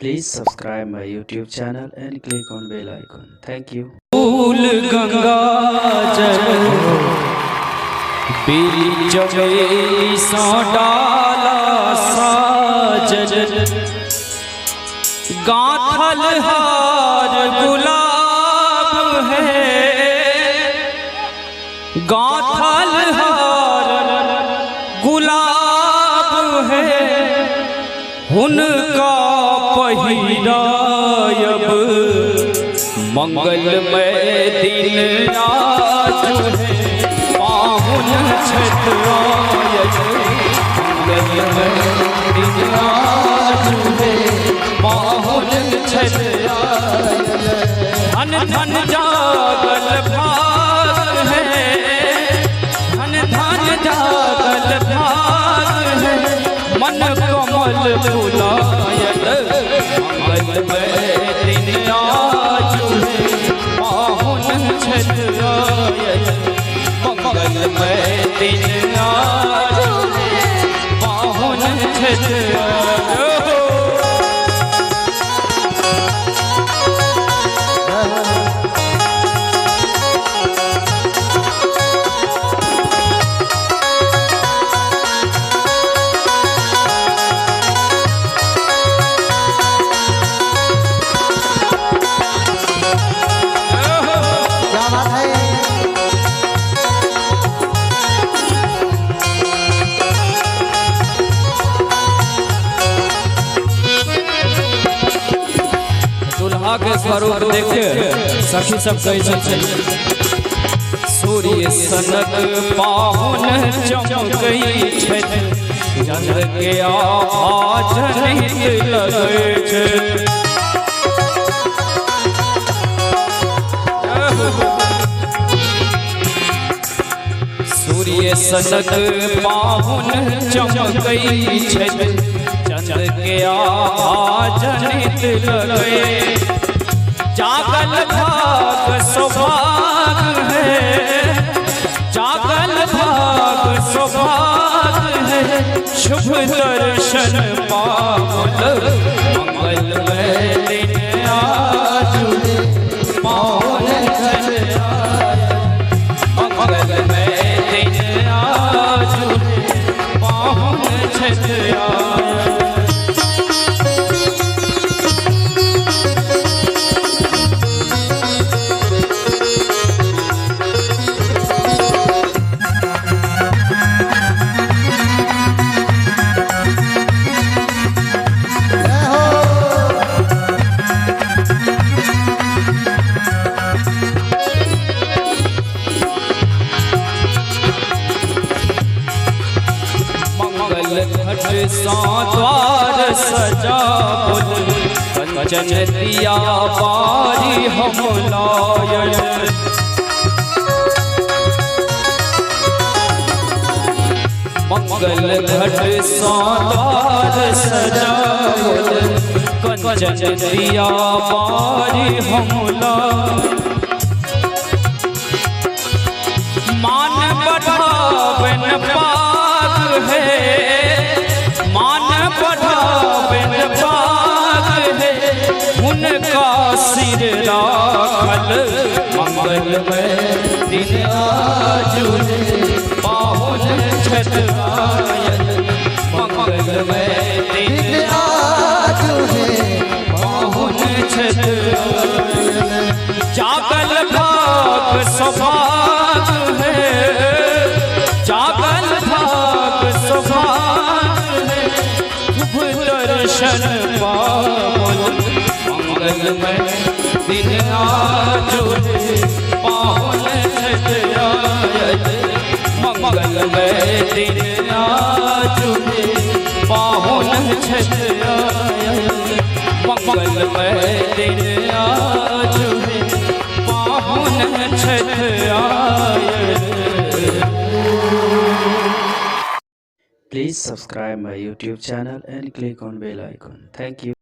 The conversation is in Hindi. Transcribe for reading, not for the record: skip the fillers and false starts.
Please subscribe my YouTube channel and click on bell icon. Thank you. फूल गंगा जल बीच में सौ डाला साजन गाथल हार गुलाब है गाथल हार गुलाब है उनका पहिरायब मंगलमय दिन आज है पाहुन छठ आयज मंगलमय दिन आज है पाहुन छठ आयज धन धन जागल भाग है धन धन जागल भाग है मन कमल फुलायत मंगलमय दिन आज मंगलमय दिन आज पाहुन छठ के स्वरूप देखे सखी सब कैसे सूर्य सनक पाहुन चमकई छै चंद्र के आभा जनित लगै छै सूर्य सनक पाहुन चमकई छै चंद्र के आभा जनित लगै जागल भाग सौभाग है जागल भाग सौभाग है शुभ दर्शन पावल मंगलमय दिन आज पावन छठ मंगलमय दिन आज पावन छठ घट सा द्वार सजा कंचन दिया बारी हम लायन मंगल घट सा द्वार सजा कंचन दिया बारी हम लायन मान बढ़ावन पाग है मान बढ़ावन पाग है उनका सिर राखल मंगलमय दिन आज पाहुन छठ आयन मंगलमय दिन आज पाहुन छठ आयन जागल भाग सौभाग है जागल भाग सौभाग है शुभ दर्शन पावन मंगलमय दिन आज पावन छठ आयन मंगलमय दिन आज पावन छठ आयन मंगलमय दिन आज पावन Chhath ion. Please subscribe my YouTube channel and click on bell icon. Thank you.